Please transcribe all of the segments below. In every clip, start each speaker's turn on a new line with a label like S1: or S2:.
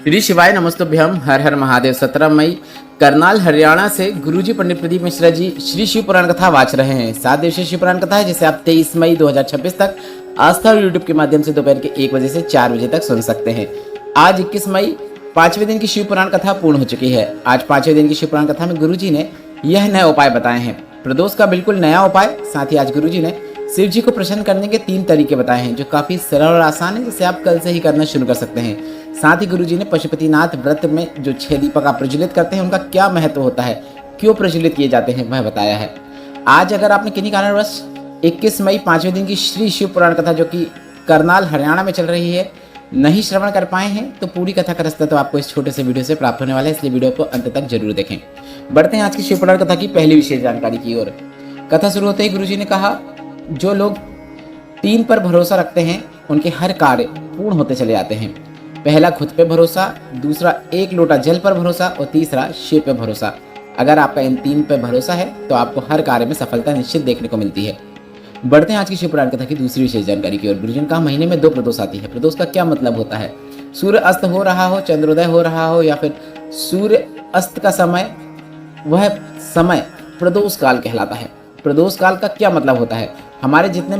S1: श्री शिवाय नमस्तुभ्यम। हर हर महादेव। 17 मई करनाल हरियाणा से गुरुजी पंडित प्रदीप मिश्रा जी श्री शिव पुराण कथा वाच रहे हैं। 7 दिवसीय शिव पुराण कथा है जिसे आप 23 मई 2026 तक आस्था और यूट्यूब के माध्यम से दोपहर के 1 बजे से 4 बजे तक सुन सकते हैं। आज 21 मई 5वें दिन की शिव पुराण कथा पूर्ण हो चुकी है। आज 5वें दिन की शिव पुराण कथा में गुरुजी ने यह नए उपाय बताए हैं। प्रदोष का बिल्कुल नया उपाय, साथ ही आज गुरुजी ने शिव जी को प्रसन्न करने के 3 तरीके बताए हैं जो काफी सरल और आसान है, जिसे आप कल से ही करना शुरू कर सकते हैं। साथ ही गुरुजी ने पशुपतिनाथ व्रत में जो 6 दीपक आप प्रज्वलित करते हैं उनका क्या महत्व होता है, क्यों प्रज्वलित किए जाते हैं, वह बताया है। आज अगर आपने किन्हीं कारणवश 21 मई 5वें दिन की श्री शिव पुराण कथा जो कि करनाल हरियाणा में चल रही है नहीं श्रवण कर पाए हैं तो पूरी कथा का रास्ता तो आपको इस छोटे से वीडियो से प्राप्त होने वाला है, इसलिए वीडियो को अंत तक जरूर देखें। बढ़ते हैं आज की शिव पुराण कथा की पहली विशेष जानकारी की ओर। कथा शुरू होते ही गुरुजी ने कहा, जो लोग 3 पर भरोसा रखते हैं उनके हर कार्य पूर्ण होते चले जाते हैं। पहला खुद पे भरोसा, दूसरा 1 लोटा जल पर भरोसा और तीसरा शिव पे भरोसा। अगर आपका इन 3 पे भरोसा है तो आपको हर कार्य में सफलता निश्चित देखने को मिलती है। बढ़ते हैं आज की शिव पुराण कथा की दूसरी विशेष जानकारी की ओर। गुरुजी ने कहा, महीने में 2 प्रदोष आती है। प्रदोष का क्या मतलब होता है? सूर्य अस्त हो रहा हो, चंद्रोदय हो रहा हो या फिर सूर्य अस्त का समय, वह समय प्रदोष काल कहलाता है। प्रदोष काल का क्या मतलब होता है? हमारे जितने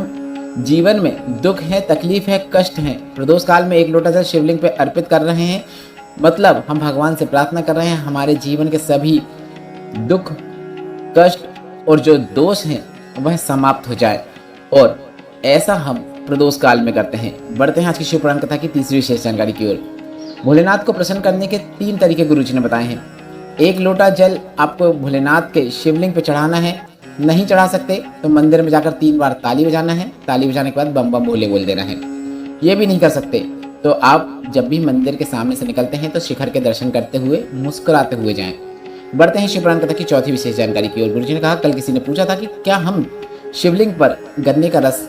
S1: जीवन में दुख है, तकलीफ है, कष्ट है, प्रदोष काल में 1 लोटा जल शिवलिंग पे अर्पित कर रहे हैं। मतलब हम भगवान से प्रार्थना कर रहे हैं हमारे जीवन के सभी दुख, कष्ट और जो दोष हैं वह समाप्त हो जाए, और ऐसा हम प्रदोष काल में करते हैं। बढ़ते हैं आज की शिव पुराण कथा की तीसरी विशेष जानकारी की ओर। भोलेनाथ को प्रसन्न करने के 3 तरीके गुरुजी ने बताए हैं। 1 लोटा जल आपको भोलेनाथ के शिवलिंग पे चढ़ाना है। नहीं चढ़ा सकते तो मंदिर में जाकर 3 बार ताली बजाना है। ताली बजाने के बाद बम बम भोले बोल देना है। ये भी नहीं कर सकते तो आप जब भी मंदिर के सामने से निकलते हैं तो शिखर के दर्शन करते हुए मुस्कुराते हुए जाएं। बढ़ते हैं शिव पुराण कथा की चौथी विशेष जानकारी की ओर। गुरुजी ने कहा, कल किसी ने पूछा था कि क्या हम शिवलिंग पर गन्ने का रस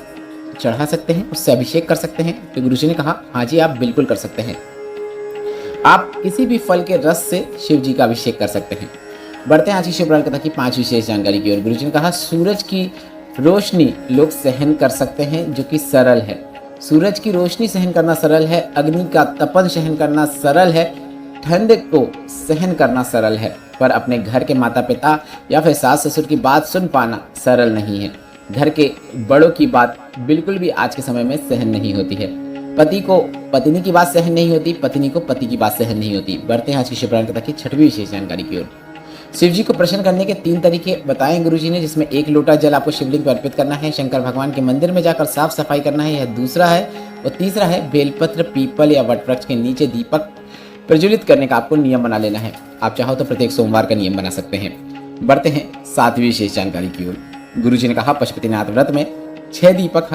S1: चढ़ा सकते हैं, उससे अभिषेक कर सकते हैं? तो गुरुजी ने कहा, हाँ जी, आप बिल्कुल कर सकते हैं। आप किसी भी फल के रस से शिव जी का अभिषेक कर सकते हैं। बढ़ते हैं आज की शिव पुराण कथा की 5 विशेष जानकारी की ओर। गुरुजी ने कहा, सूरज की रोशनी लोग सहन कर सकते हैं जो कि सरल है। सूरज की रोशनी सहन करना सरल है, अग्नि का तपन सहन करना सरल है, ठंड को सहन करना सरल है, पर अपने घर के माता पिता या फिर सास ससुर की बात सुन पाना सरल नहीं है। घर के बड़ों की बात बिल्कुल भी आज के समय में सहन नहीं होती है। पति को पत्नी की बात सहन नहीं होती, पत्नी को पति की बात सहन नहीं होती। बढ़ते हैं आज की शिव पुराण कथा की 6वीं विशेष जानकारी की ओर। शिव जी को प्रसन्न करने के 3 तरीके बताएं गुरुजी ने, जिसमें 1 लोटा जल आपको शिवलिंग पर अर्पित करना है, शंकर भगवान के मंदिर में जाकर साफ सफाई करना है, यह दूसरा है, और तीसरा है बेलपत्र, पीपल या वटवृक्ष के नीचे दीपक प्रज्वलित करने का आपको नियम बना लेना है। आप चाहो तो प्रत्येक सोमवार का नियम बना सकते हैं। बढ़ते हैं 7वीं विशेष जानकारी की ओर। गुरुजी ने कहा, पशुपतिनाथ व्रत में 6 दीपक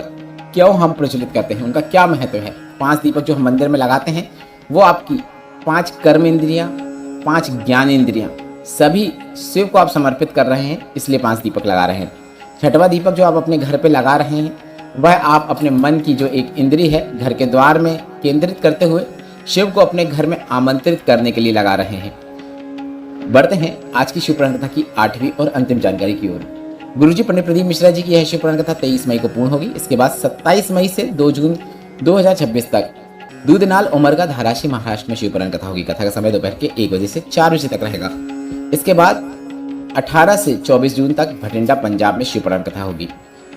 S1: क्यों हम प्रज्वलित करते हैं, उनका क्या महत्व है? 5 दीपक जो हम मंदिर में लगाते हैं वो आपकी 5 कर्म इंद्रियां, 5 ज्ञान इंद्रियां सभी शिव को आप समर्पित कर रहे हैं, इसलिए 5 दीपक लगा रहे हैं। 6वां दीपक जो आप अपने घर पे लगा रहे हैं वह आप अपने मन की जो एक इंद्री है घर के द्वार में केंद्रित करते हुए शिव को अपने घर में आमंत्रित करने के लिए लगा रहे हैं। बढ़ते हैं आज की शिव पुराण कथा की 8वीं और अंतिम जानकारी की ओर। गुरुजी पंडित प्रदीप मिश्रा जी की यह शिव पुराण कथा 23 मई को पूर्ण होगी। इसके बाद 27 मई से 2 जून 2026 तक दूधनाल उमरगा धाराशिव महाराष्ट्र में शिव पुराण कथा होगी। कथा का समय दोपहर के 1 बजे से 4 बजे तक रहेगा। इसके बाद 18 से 24 जून तक भटिंडा पंजाब में शिव पुराण कथा होगी।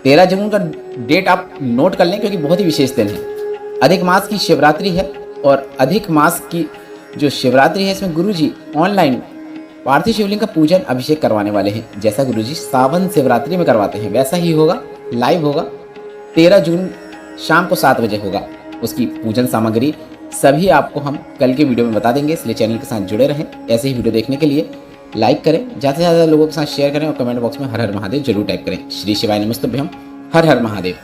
S1: 13 जून का डेट आप नोट कर लें क्योंकि बहुत ही विशेष दिन है। अधिक मास की शिवरात्रि है और अधिक मास की जो शिवरात्रि है इसमें गुरुजी ऑनलाइन पार्थिव शिवलिंग का पूजन अभिषेक करवाने वाले हैं। जैसा गुरुजी सावन शिवरात्रि में करवाते हैं वैसा ही होगा, लाइव होगा। 13 जून शाम को 7 बजे होगा। उसकी पूजन सामग्री सभी आपको हम कल के वीडियो में बता देंगे, इसलिए चैनल के साथ जुड़े रहें। ऐसे ही वीडियो देखने के लिए लाइक करें, ज़्यादा से ज़्यादा लोगों के साथ शेयर करें और कमेंट बॉक्स में हर हर महादेव जरूर टाइप करें। श्री शिवाय नमस्तुभ्यम। हर हर महादेव।